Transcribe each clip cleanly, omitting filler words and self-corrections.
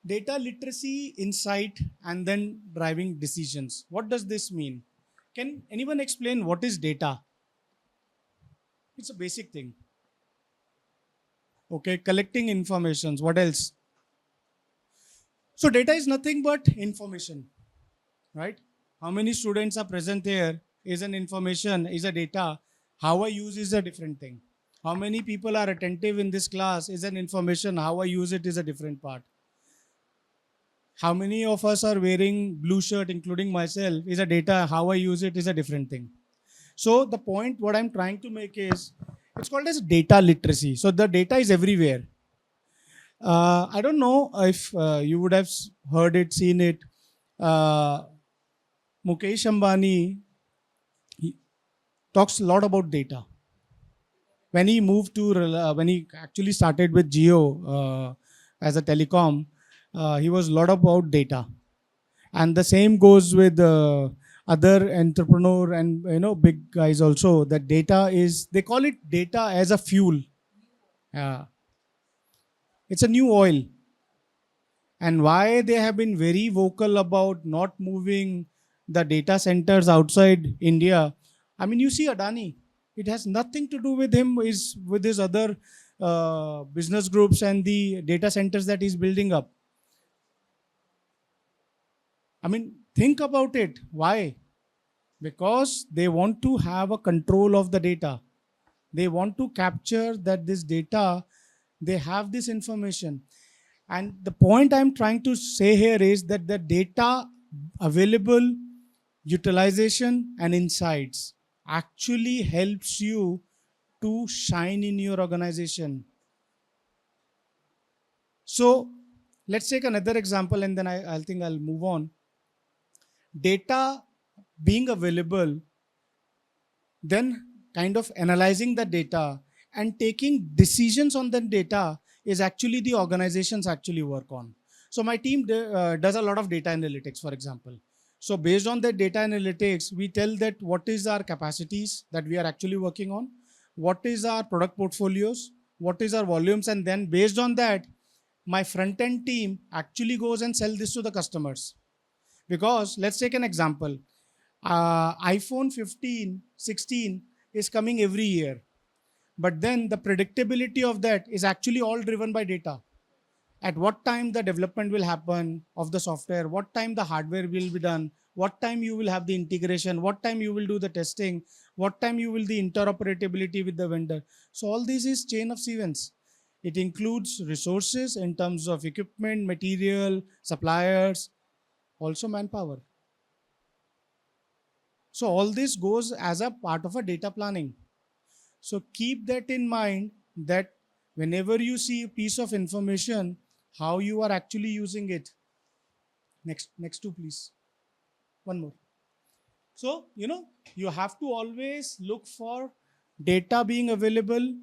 Data literacy, insight, and then driving decisions. What does this mean? Can anyone explain what is data? It's a basic thing. Okay, collecting informations. What else? So data is nothing but information, right? How many students are present here is an information, is a data. How I use is a different thing. How many people are attentive in this class is an information. How I use it is a different part. How many of us are wearing blue shirt, including myself, is a data. How I use it is a different thing. So the point what I'm trying to make is, it's called as data literacy. So the data is everywhere. I don't know if you would have heard it, seen it. Uh, Mukesh Ambani he talks a lot about data. When he moved to, when he actually started with Jio as a telecom, he was a lot about data. And the same goes with other entrepreneur and big guys also. That data is, they call it data as a fuel. It's a new oil. And why they have been very vocal about not moving the data centers outside India. I mean, you see Adani, it has nothing to do with him, is with his other business groups and the data centers that he's building up. I mean, think about it. Why? Because they want to have a control of the data. They want to capture that this data, they have this information. And the point I'm trying to say here is that the data available, utilization and insights actually helps you to shine in your organization. So let's take another example and then I think I'll move on. Data being available, then kind of analyzing the data and taking decisions on the data is actually the organizations actually work on. So my team does a lot of data analytics, for example. So based on the data analytics, we tell that what is our capacities that we are actually working on, what is our product portfolios, what is our volumes, and then based on that, my front-end team actually goes and sell this to the customers. Because let's take an example. iPhone 15, 16 is coming every year. But then the predictability of that is actually all driven by data. At what time the development will happen of the software, what time the hardware will be done, what time you will have the integration, what time you will do the testing, what time you will the interoperability with the vendor. So all this is chain of events. It includes resources in terms of equipment, material, suppliers, also manpower. So all this goes as a part of a data planning. So keep that in mind, that whenever you see a piece of information, how you are actually using it. Next two, please. One more. So, you have to always look for data being available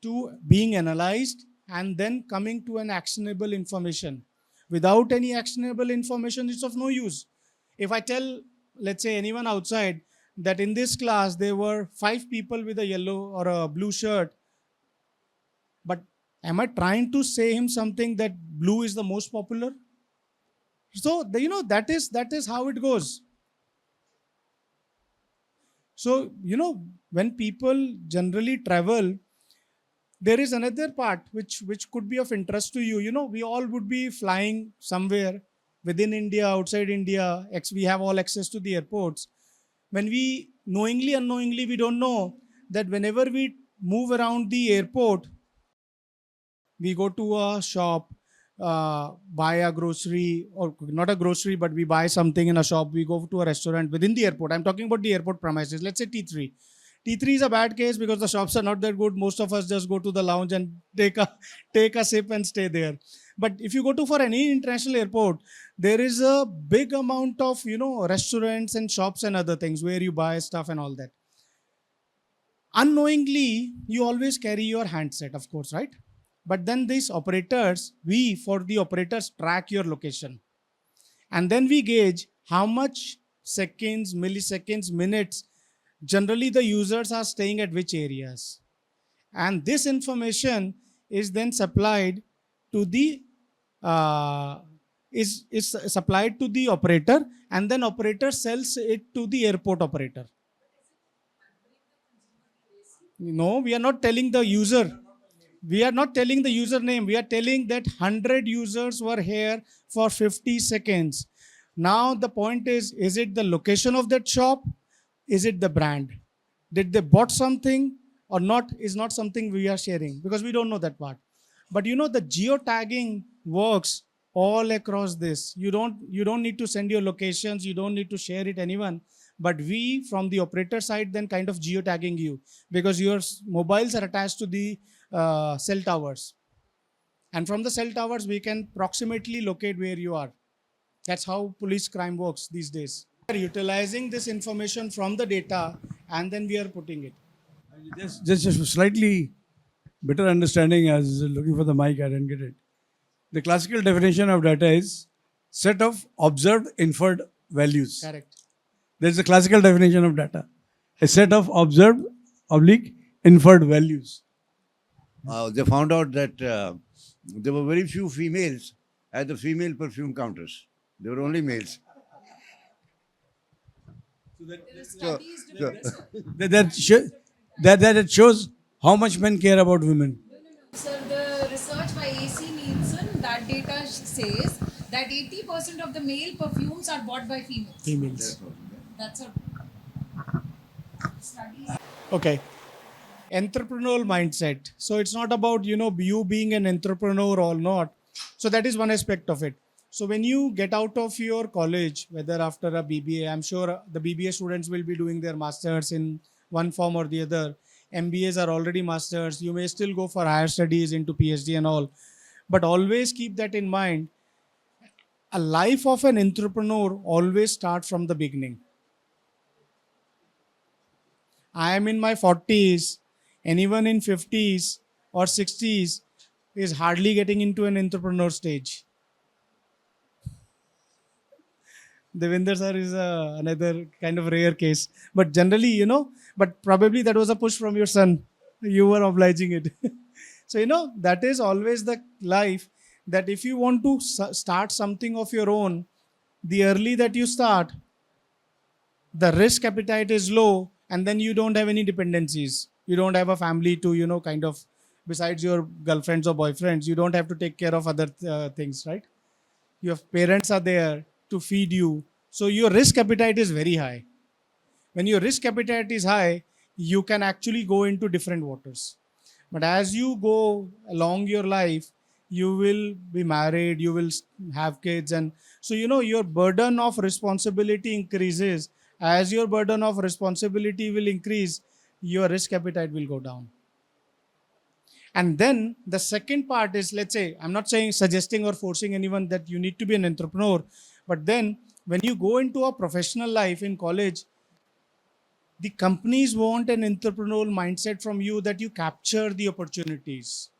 to being analyzed and then coming to an actionable information. Without any actionable information, it's of no use. If I tell, let's say, anyone outside that in this class there were 5 people with a yellow or a blue shirt, but am I trying to say him something that blue is the most popular? So that is how it goes. So when people generally travel, there is another part which could be of interest to you. We all would be flying somewhere within India, outside India. We have all access to the airports. When we knowingly, unknowingly, we don't know that whenever we move around the airport, we go to a shop, buy a grocery, or not a grocery, but we buy something in a shop. We go to a restaurant within the airport. I'm talking about the airport premises. Let's say T3. T3 is a bad case because the shops are not that good. Most of us just go to the lounge and take a sip and stay there. But if you go to for any international airport, there is a big amount of restaurants and shops and other things where you buy stuff and all that. Unknowingly, you always carry your handset, of course, right? But then these operators, for the operators, track your location. And then we gauge how much seconds, milliseconds, minutes, generally the users are staying at which areas. And this information is then supplied to the is supplied to the operator, and then operator sells it to the airport operator. No, we are not telling the user. We are not telling the username. We are telling that 100 users were here for 50 seconds. Now the point is it the location of that shop? Is it the brand? Did they bought something or not is not something we are sharing, because we don't know that part. But the geotagging works all across this. You don't need to send your locations, you don't need to share it anyone, but we from the operator side then kind of geotagging you, because your mobiles are attached to the cell towers, and from the cell towers we can approximately locate where you are. That's how police crime works these days. We are utilizing this information from the data, and then we are putting it. Just a slightly better understanding. As looking for the mic, I didn't get it. The classical definition of data is set of observed inferred values. Correct. There's a classical definition of data. A set of observed oblique inferred values. They found out that there were very few females at the female perfume counters. There were only males. So, That shows how much men care about women. Sir, the research by AC Nielsen, that data says that 80% of the male perfumes are bought by females. Females. That's a study. Okay. Entrepreneurial mindset. So it's not about you being an entrepreneur or not. So that is one aspect of it. So when you get out of your college, whether after a BBA, I'm sure the BBA students will be doing their masters in one form or the other. MBAs are already masters. You may still go for higher studies into PhD and all. But always keep that in mind. A life of an entrepreneur always starts from the beginning. I am in my 40s. Anyone in 50s or 60s is hardly getting into an entrepreneur stage. Devinder sir is another kind of rare case. But generally, but probably that was a push from your son. You were obliging it. So, that is always the life, that if you want to start something of your own, the early that you start, the risk appetite is low, and then you don't have any dependencies. You don't have a family to, kind of, besides your girlfriends or boyfriends, you don't have to take care of other things, right? Your parents are there to feed you. So your risk appetite is very high. When your risk appetite is high, you can actually go into different waters. But as you go along your life, you will be married, you will have kids. And so, your burden of responsibility increases. As your burden of responsibility will increase, your risk appetite will go down. And then the second part is, let's say, I'm not suggesting or forcing anyone that you need to be an entrepreneur, but then when you go into a professional life in college, the companies want an entrepreneurial mindset from you, that you capture the opportunities,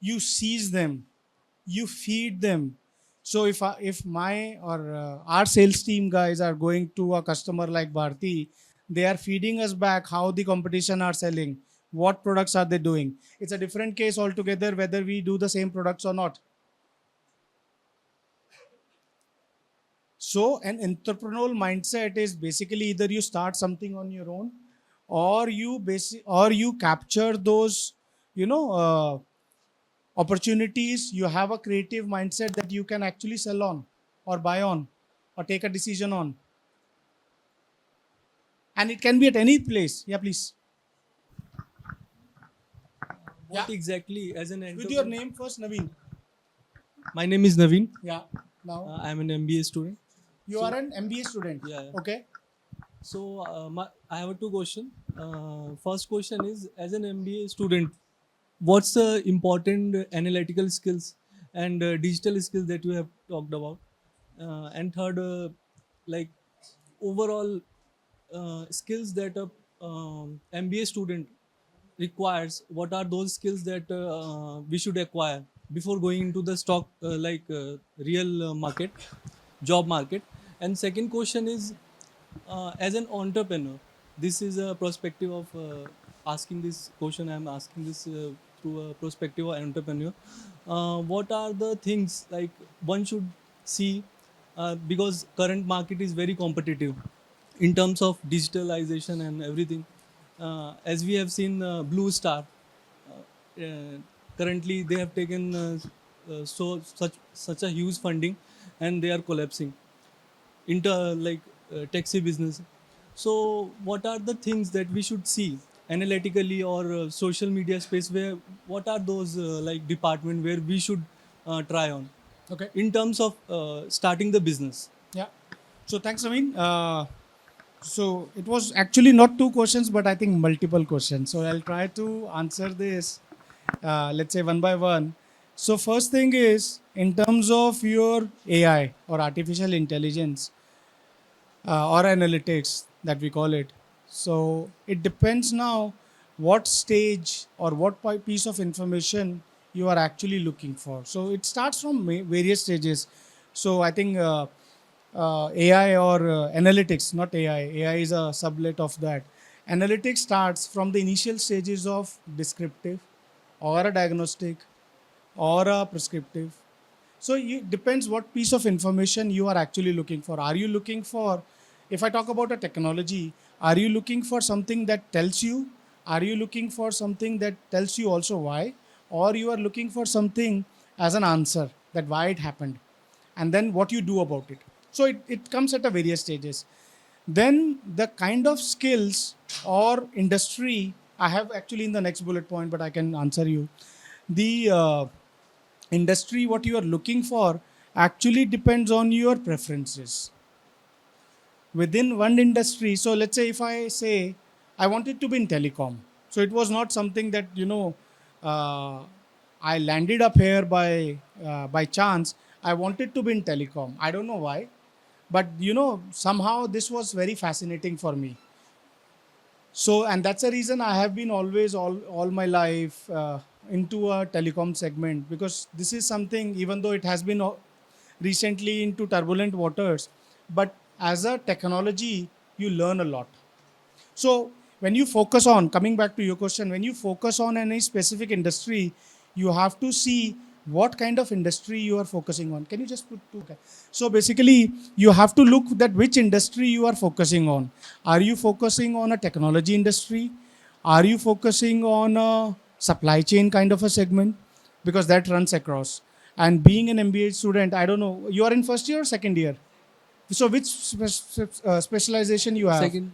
you seize them, you feed them. So if my or our sales team guys are going to a customer like Bharti, they are feeding us back how the competition are selling, what products are they doing. It's a different case altogether whether we do the same products or not. So an entrepreneurial mindset is basically either you start something on your own, or you capture those opportunities. You have a creative mindset that you can actually sell on or buy on or take a decision on. And it can be at any place. Yeah, please. What exactly as an With your name first, Naveen. My name is Naveen. Yeah. Now I am an MBA student. you are an MBA student. Yeah. Okay. So I have two questions. First question is, as an MBA student, what's the important analytical skills and digital skills that you have talked about? And third, like overall skills that a MBA student requires. What are those skills that we should acquire before going into the stock real market, job market? And second question is, as an entrepreneur, this is a perspective of asking this question. I'm asking this to prospective entrepreneur, what are the things like one should see, because current market is very competitive in terms of digitalization and everything. As we have seen, Blue Star, currently they have taken such a huge funding, and they are collapsing into taxi business. So what are the things that we should see analytically, or social media space, where what are those department where we should try on Okay. in terms of starting the business? Yeah. So thanks, Naveen. So it was actually not two questions, but I think multiple questions. So I'll try to answer this, let's say one by one. So first thing is, in terms of your AI or artificial intelligence, or analytics that we call it. So it depends now what stage or what piece of information you are actually looking for. So it starts from various stages. So I think AI or analytics, not AI. AI is a sublet of that. Analytics starts from the initial stages of descriptive or a diagnostic or a prescriptive. So it depends what piece of information you are actually looking for. Are you looking for, if I talk about a technology, are you looking for something that tells you? Are you looking for something that tells you also why? Or you are looking for something as an answer that why it happened and then what you do about it. So it comes at a various stages. Then the kind of skills or industry, I have actually in the next bullet point, but I can answer you. The industry what you are looking for actually depends on your preferences within one industry. So let's say if I say I wanted to be in telecom, so it was not something that uh, I landed up here by chance. I wanted to be in telecom, I don't know why, but somehow this was very fascinating for me. So, and that's the reason I have been always all my life into a telecom segment, because this is something, even though it has been recently into turbulent waters, but as a technology, you learn a lot. So when you focus on, coming back to your question, when you focus on any specific industry, you have to see what kind of industry you are focusing on. Can you just put two? Okay. So basically, you have to look that which industry you are focusing on. Are you focusing on a technology industry? Are you focusing on a supply chain kind of a segment? Because that runs across. And being an MBA student, I don't know, you are in first year or second year? So which specialization you have? Second,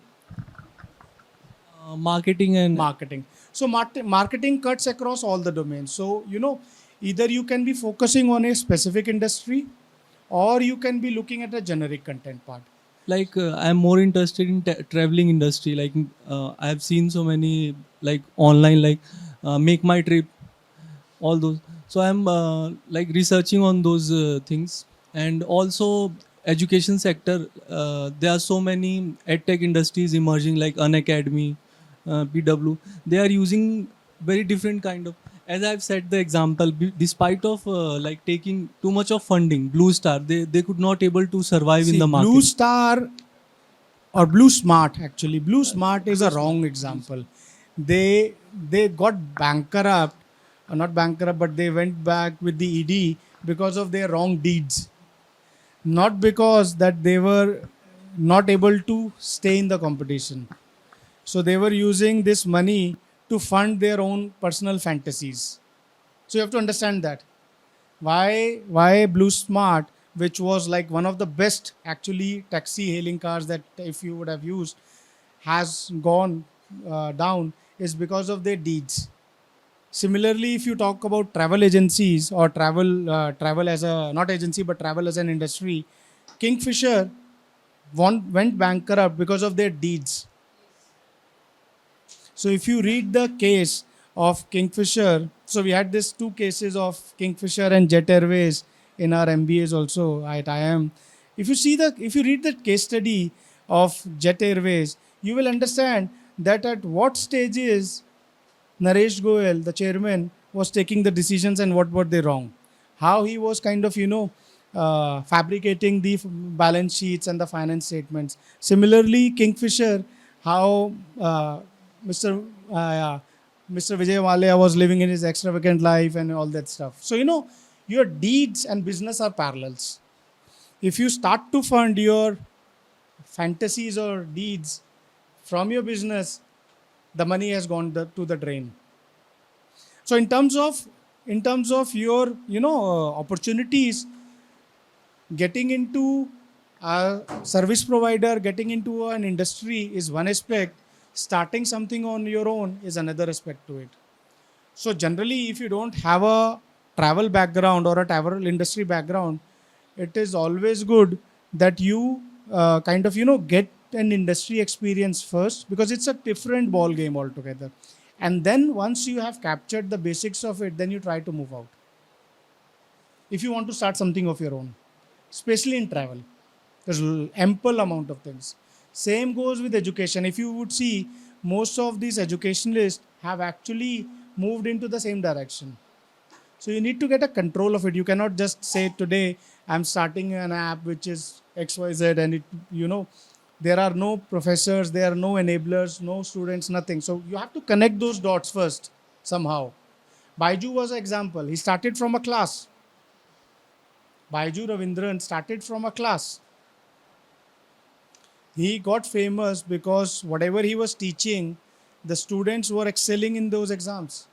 marketing and Marketing. So marketing cuts across all the domains. So either you can be focusing on a specific industry, or you can be looking at a generic content part. I'm more interested in traveling industry. I have seen so many online, Make My Trip, all those. So I'm researching on those things. And also education sector, there are so many edtech industries emerging, like Unacademy, PW. They are using very different kind of, as I've said the example, despite of taking too much of funding, Blue Star, they could not able to survive in See, the Blue market. Star or Blue Smart, actually Blue Smart is Blue a Smart, wrong example. They got bankrupt, not bankrupt, but they went back with the ED because of their wrong deeds, not because that they were not able to stay in the competition. So they were using this money to fund their own personal fantasies. So you have to understand that why Blue Smart, which was like one of the best actually taxi hailing cars that if you would have used, has gone down, is because of their deeds. Similarly, if you talk about travel agencies or travel as a, not agency but travel as an industry, Kingfisher went bankrupt because of their deeds. So if you read the case of Kingfisher, so we had this two cases of Kingfisher and Jet Airways in our MBAs also at IIM. If you read the case study of Jet Airways, you will understand that at what stages Naresh Goel, the chairman, was taking the decisions and what were they wrong. How he was kind of, fabricating the balance sheets and the finance statements. Similarly, Kingfisher, how Mr. Mr. Vijay Walia was living in his extravagant life and all that stuff. So, your deeds and business are parallels. If you start to fund your fantasies or deeds from your business, the money has gone to the drain. So in terms of your opportunities, getting into a service provider, getting into an industry is one aspect. Starting something on your own is another aspect to it. So generally, if you don't have a travel background or a travel industry background, it is always good that you get an industry experience first, because it's a different ball game altogether. And then once you have captured the basics of it, then you try to move out. If you want to start something of your own, especially in travel, there's ample amount of things. Same goes with education. If you would see, most of these educationalists have actually moved into the same direction. So you need to get a control of it. You cannot just say today I'm starting an app which is XYZ, and there are no professors, there are no enablers, no students, nothing. So you have to connect those dots first somehow. Baiju was an example. He started from a class. Baiju Ravindran started from a class. He got famous because whatever he was teaching, the students were excelling in those exams.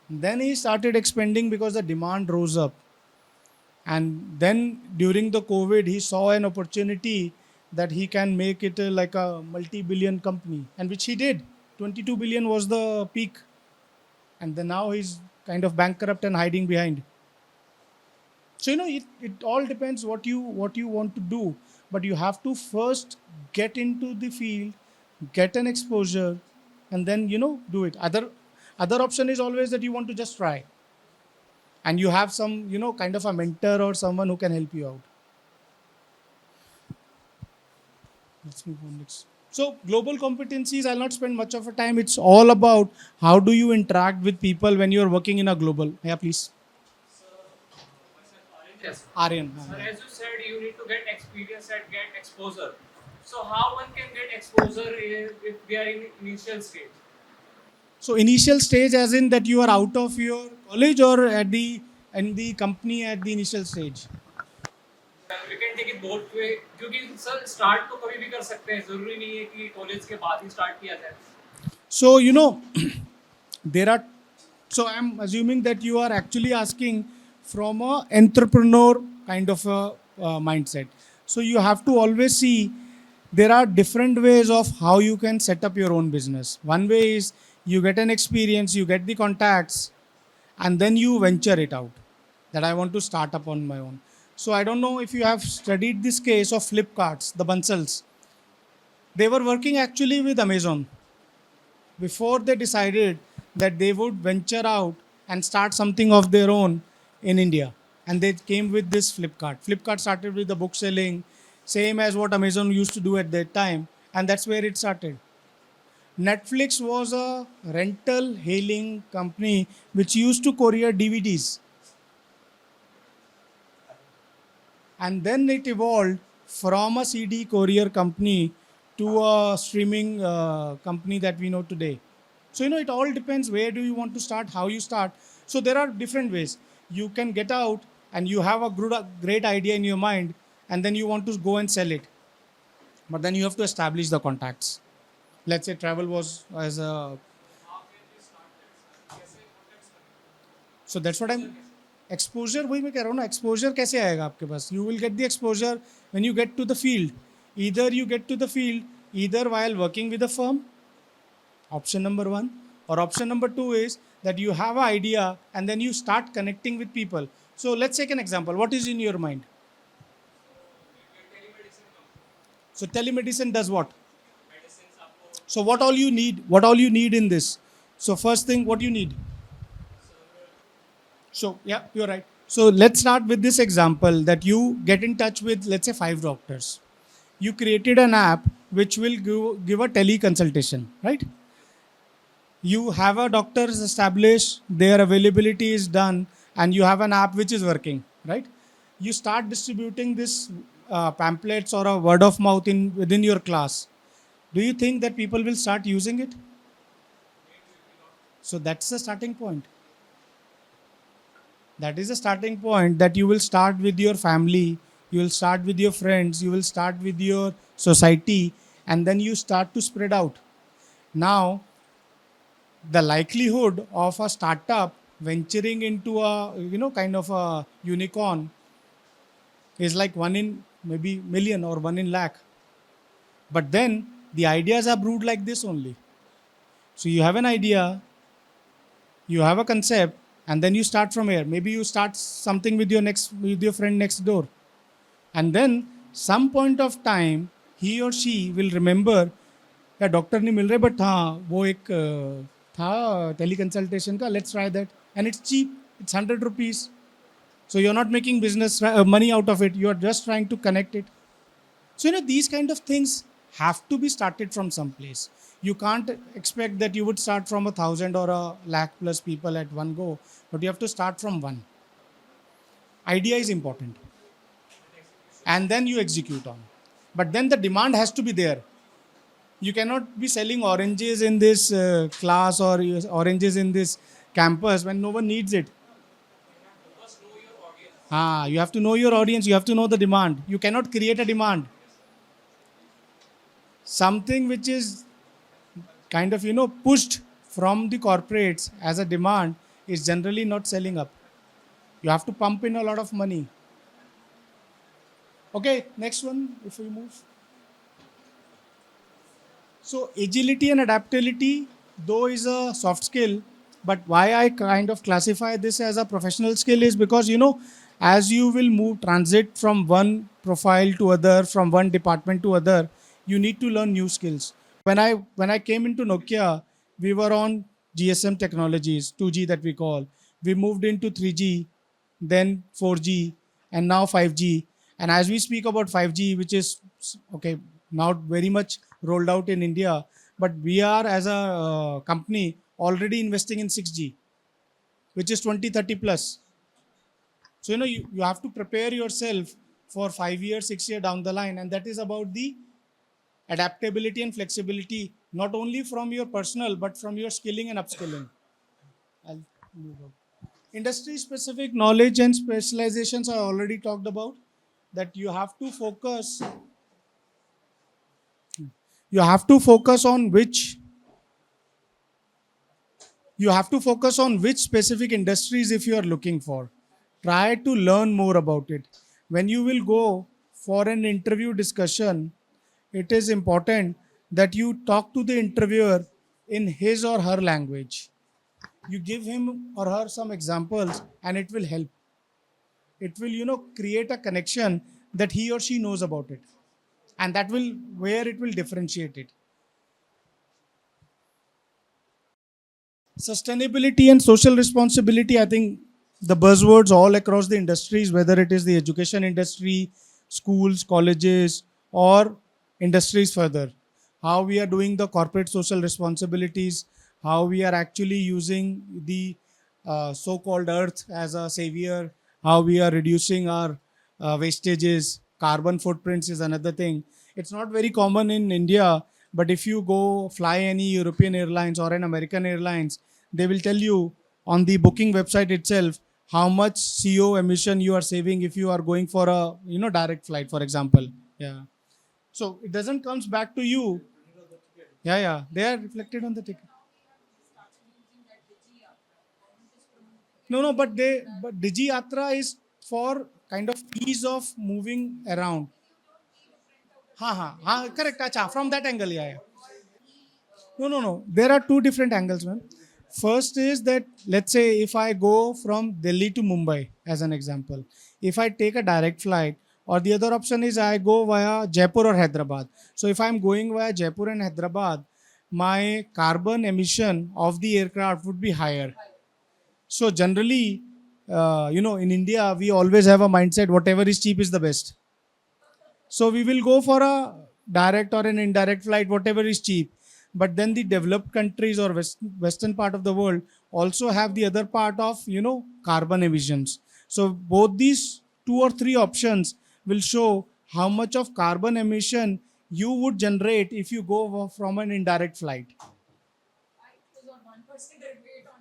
Then he started expanding because the demand rose up. And then during the COVID, he saw an opportunity that he can make it like a multi-billion company, and which he did. 22 billion was the peak. And then now he's kind of bankrupt and hiding behind. So it all depends what you want to do, but you have to first get into the field, get an exposure, and then do it. Other option is always that you want to just try, and you have some kind of a mentor or someone who can help you out. Let's move on next. So global competencies, I'll not spend much of a time. It's all about how do you interact with people when you're working in a global. Yeah, please. Yes. Aryan. Sir, as you said, you need to get experience and get exposure. So how one can get exposure if we are in initial stage? So initial stage, as in that you are out of your college, or in the company at the initial stage. We can take it both way, क्योंकि sir start तो कभी भी कर सकते हैं, जरूरी नहीं है कि कॉलेज के बाद ही start किया जाए. So there are. So I'm assuming that you are actually asking from a entrepreneur kind of a mindset. So you have to always see there are different ways of how you can set up your own business. One way is you get an experience, you get the contacts, and then you venture it out. That I want to start up on my own. So I don't know if you have studied this case of Flipkarts, the Bansals. They were working actually with Amazon before they decided that they would venture out and start something of their own in India. And they came with this Flipkart. Flipkart started with the book selling, same as what Amazon used to do at that time. And that's where it started. Netflix was a rental hailing company which used to courier DVDs. And then it evolved from a CD courier company to a streaming company that we know today. So it all depends where do you want to start, how you start. So there are different ways. You can get out and you have a great idea in your mind, and then you want to go and sell it. But then you have to establish the contacts. Let's say travel was as a. So that's what I'm. Exposure, वही मैं कह रहा हूँ ना, exposure कैसे आएगा आपके पास? You will get the exposure when you get to the field. Either you get to the field either while working with a firm, option number one, or option number two is that you have an idea and then you start connecting with people. So let's take an example. What is in your mind? So telemedicine does what? So what all you need? What all you need in this? So first thing, what you need? So yeah, you're right. So let's start with this example that you get in touch with, let's say, 5 doctors. You created an app which will give a teleconsultation, right? You have a doctors established, their availability is done, and you have an app which is working, right? You start distributing this pamphlets or a word of mouth within your class. Do you think that people will start using it? So that's the starting point. That is a starting point, that you will start with your family, you will start with your friends, you will start with your society, and then you start to spread out. Now, the likelihood of a startup venturing into a kind of a unicorn is like 1 in maybe million or 1 in lakh. But then the ideas are brewed like this only. So you have an idea, you have a concept, and then you start from here. Maybe you start something with your friend next door, and then some point of time he or she will remember, या doctor नहीं मिल रहे, but हाँ वो एक था tele consultation का, let's try that, and it's cheap, it's 100 rupees. So you're not making business money out of it, you are just trying to connect it. So these kind of things have to be started from some place. You can't expect that you would start from 1,000 or a lakh plus people at one go, but you have to start from one. Idea is important, and then you execute on. But then the demand has to be there. You cannot be selling oranges in this class or oranges in this campus when no one needs it. You have to know your audience, you have to know the demand. You cannot create a demand. Something which is kind of pushed from the corporates as a demand is generally not selling up. You have to pump in a lot of money. Okay, next one, if we move. So agility and adaptability, though, is a soft skill, but why I kind of classify this as a professional skill is because as you will move transit from one profile to other, from one department to other, you need to learn new skills. When I came into Nokia, we were on GSM technologies, 2G that we call. We moved into 3G, then 4G, and now 5G. And as we speak about 5G, which is okay, not very much rolled out in India, but we are as a company already investing in 6G, which is 2030 plus. So you have to prepare yourself for 5 years, 6 years down the line, and that is about the adaptability and flexibility, not only from your personal but from your skilling and upskilling. I'll move on. Industry specific knowledge and specializations I already talked about, that you have to focus on which specific industries. If you are looking for, try to learn more about it. When you will go for an interview discussion, it is important that you talk to the interviewer in his or her language. You give him or her some examples, and it will help. It will create a connection that he or she knows about it, and that will where it will differentiate it. Sustainability and social responsibility, I think the buzzwords all across the industries, whether it is the education industry, schools, colleges, or industries further, how we are doing the corporate social responsibilities, how we are actually using the so-called earth as a savior, how we are reducing our wastages, carbon footprints is another thing. It's not very common in India, but if you go fly any European airlines or an American airlines, they will tell you on the booking website itself how much CO emission you are saving if you are going for a direct flight, for example. Yeah. So it doesn't comes back to you. Yeah, they are reflected on the ticket. No, but Digi Yatra is for kind of ease of moving around. Correct. Acha, from that angle, yeah. No. There are two different angles, man. First is that, let's say if I go from Delhi to Mumbai, as an example, if I take a direct flight, or the other option is I go via Jaipur or Hyderabad. So if I'm going via Jaipur and Hyderabad, my carbon emission of the aircraft would be higher. So generally, in India, we always have a mindset whatever is cheap is the best. So we will go for a direct or an indirect flight, whatever is cheap. But then the developed countries or western part of the world also have the other part of carbon emissions. So both these two or three options will show how much of carbon emission you would generate if you go from an indirect flight.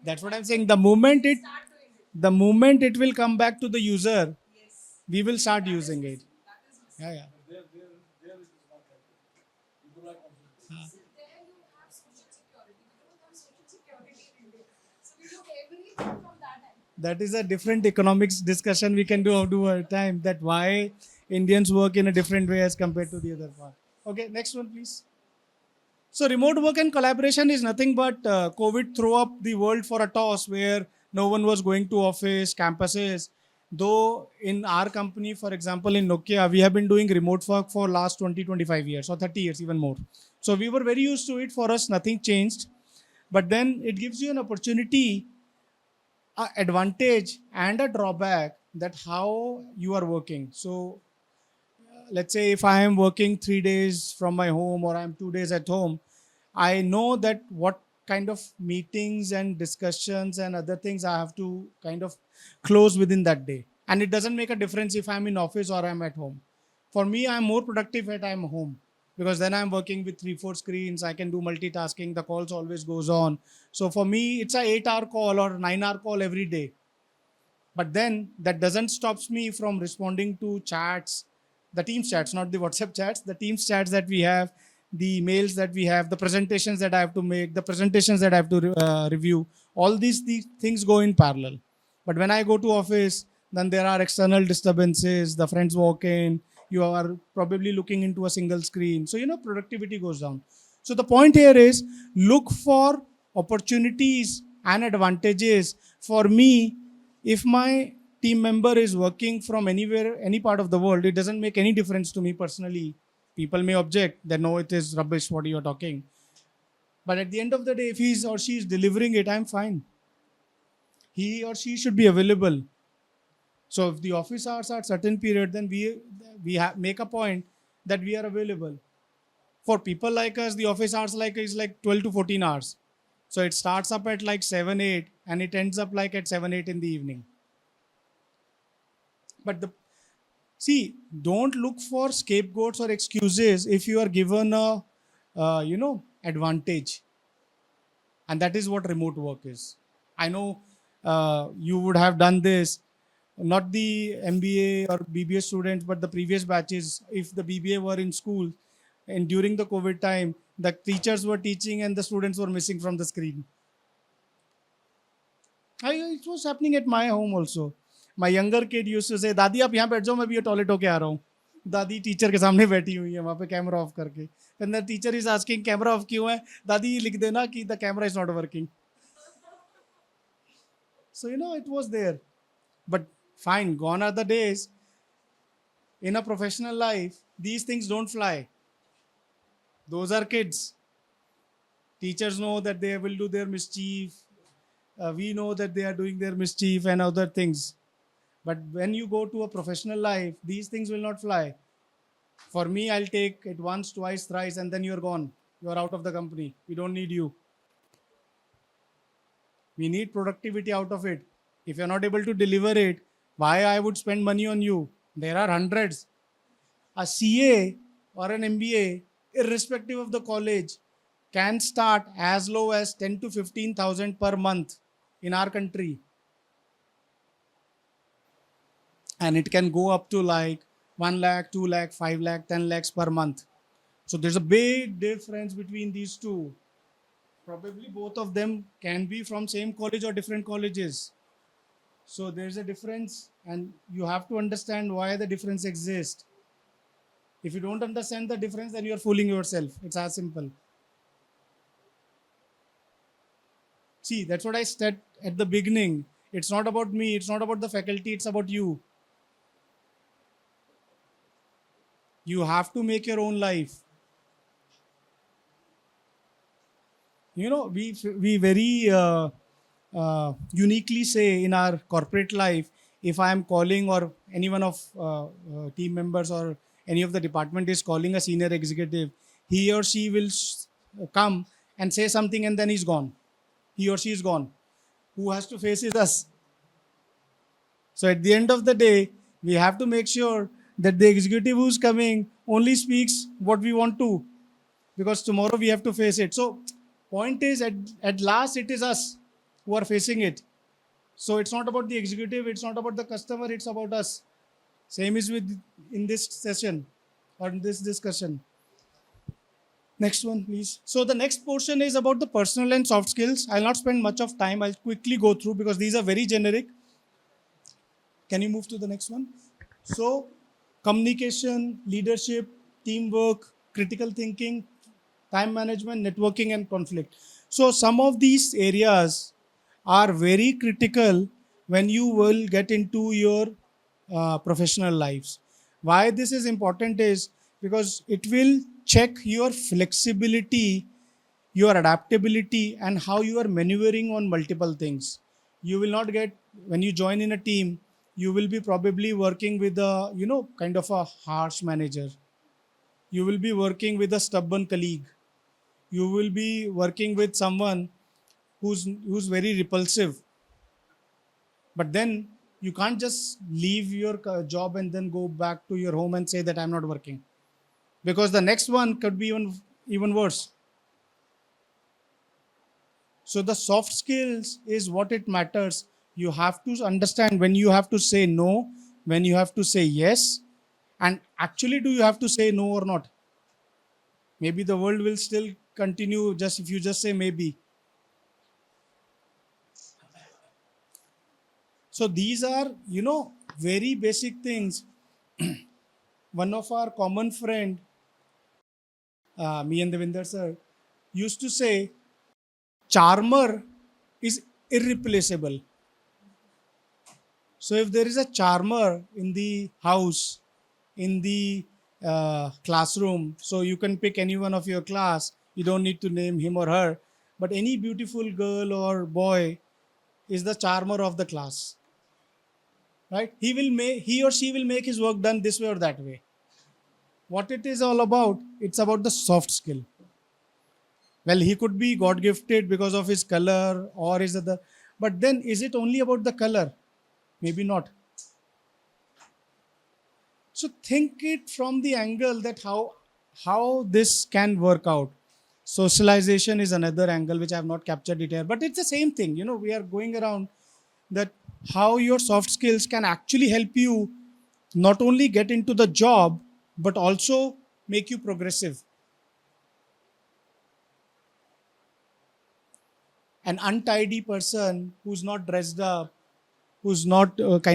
That's what I'm saying. The moment it will come back to the user, we will start using it. Yeah, yeah. There you have social security. We don't have social security in India. So we look everything from that angle. That is a different economics discussion we can do a time, that why Indians work in a different way as compared to the other part. Okay, next one, please. So remote work and collaboration is nothing but COVID threw up the world for a toss where no one was going to office, campuses. Though in our company, for example, in Nokia, we have been doing remote work for last 20, 25 years or 30 years, even more. So we were very used to it. For us, nothing changed. But then it gives you an opportunity, a advantage and a drawback, that how you are working. So let's say if I am working 3 days from my home or I'm 2 days at home, I know that what kind of meetings and discussions and other things I have to kind of close within that day. And it doesn't make a difference if I'm in office or I'm at home. For me, I'm more productive at I'm home, because then I'm working with 3, 4 screens. I can do multitasking. The calls always goes on. So for me, it's a 8 hour call or 9 hour call every day. But then that doesn't stops me from responding to chats, the Teams chats, not the WhatsApp chats, the Teams chats that we have, the emails that we have, the presentations that I have to make, the presentations that I have to review. All these things go in parallel. But when I go to office, then there are external disturbances, the friends walk in, you are probably looking into a single screen. So, productivity goes down. So the point here is, look for opportunities and advantages. For me, if my team member is working from anywhere, any part of the world, it doesn't make any difference to me personally. People may object that no, it is rubbish what you are talking. But at the end of the day, if he or she is delivering it, I'm fine. He or she should be available. So if the office hours are certain period, then we make a point that we are available. For people like us, the office hours is like 12 to 14 hours. So it starts up at like 7, 8 and it ends up like at 7, 8 in the evening. But don't look for scapegoats or excuses if you are given a, advantage. And that is what remote work is. I know you would have done this, not the MBA or BBA students, but the previous batches. If the BBA were in school and during the COVID time, the teachers were teaching and the students were missing from the screen. It was happening at my home also. My younger kid used to say, दादी आप यहाँ बैठ जाओ, मैं भी toilet होके आ रहा हूँ. दादी टीचर के सामने बैठी हुई है वहाँ पे कैमरा ऑफ करके. When the teacher is asking camera off क्यों है, दादी लिख देना कि the camera is not working. So it was there. But fine, gone are the days. In a professional life, these things don't fly. Those are kids. Teachers know that they will do their mischief. We know that they are doing their mischief and other things. But when you go to a professional life, these things will not fly. For me, I'll take it once, twice, thrice, and then you're gone. You're out of the company. We don't need you. We need productivity out of it. If you're not able to deliver it, why I would spend money on you? There are hundreds. A CA or an MBA, irrespective of the college, can start as low as 10 to 15,000 per month in our country. And it can go up to like 1 lakh, 2 lakh, 5 lakh, 10 lakhs per month. So there's a big difference between these two. Probably both of them can be from same college or different colleges. So there's a difference and you have to understand why the difference exists. If you don't understand the difference, then you're fooling yourself. It's as simple. See, that's what I said at the beginning. It's not about me. It's not about the faculty. It's about you. You have to make your own life. We very uniquely say in our corporate life, if I am calling or any one of team members or any of the department is calling a senior executive, he or she will come and say something and then he's gone. He or she is gone. Who has to face is us. So at the end of the day, we have to make sure that the executive who's coming only speaks what we want to, because tomorrow we have to face it. So point is, at last it is us. who are facing it. So it's not about the executive, it's not about the customer, it's about us. Same is with in this session or in this discussion. Next one, please. So the next portion is about the personal and soft skills. I'll not spend much of time. I'll quickly go through because these are very generic. Can you move to the next one? So communication, leadership, teamwork, critical thinking, time management, networking, and conflict. So some of these areas are very critical when you will get into your professional lives. Why this is important is because it will check your flexibility, your adaptability, and how you are maneuvering on multiple things. You will not get, when you join in a team, you will be probably working with a, kind of a harsh manager. You will be working with a stubborn colleague. You will be working with someone who's very repulsive. But then you can't just leave your job and then go back to your home and say that I'm not working, because the next one could be even worse. So the soft skills is what it matters. You have to understand when you have to say no, when you have to say yes, and actually do you have to say no or not? Maybe the world will still continue just if you just say maybe. So these are, very basic things. One of our common friend, me and Devinder sir, used to say, charmer is irreplaceable. So if there is a charmer in the house, in the classroom, so you can pick any one of your class, you don't need to name him or her, but any beautiful girl or boy is the charmer of the class, right? He or she will make his work done this way or that way. What it is all about, it's about the soft skill. Well, he could be God gifted because of his color or his other, but then is it only about the color? Maybe not. So think it from the angle that how this can work out. Socialization is another angle which I have not captured it here, but it's the same thing. We are going around that how your soft skills can actually help you not only get into the job but also make you progressive. An untidy person who's not dressed up, who's not well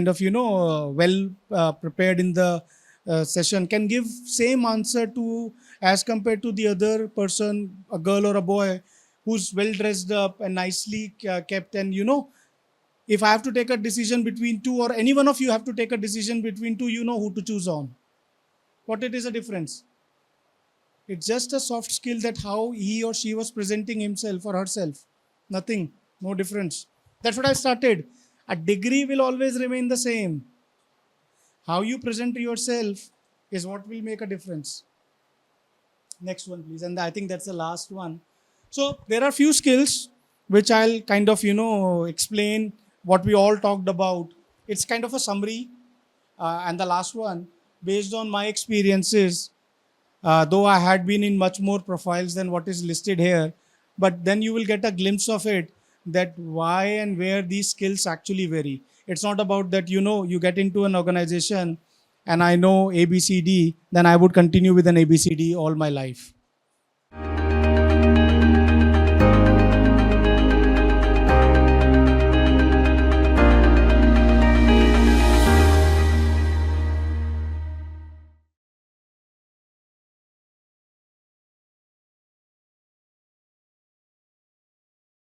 prepared in the session can give same answer to as compared to the other person, a girl or a boy who's well dressed up and nicely kept. And if I have to take a decision between two, or any one of you have to take a decision between two, you know who to choose on. What it is a difference? It's just a soft skill that how he or she was presenting himself or herself. Nothing, no difference. That's what I started. A degree will always remain the same. How you present yourself is what will make a difference. Next one, please. And I think that's the last one. So there are few skills which I'll kind of, explain what we all talked about. It's kind of a summary. And the last one, based on my experiences, though I had been in much more profiles than what is listed here, but then you will get a glimpse of it, that why and where these skills actually vary. It's not about that, you get into an organization and I know ABCD, then I would continue with an ABCD all my life.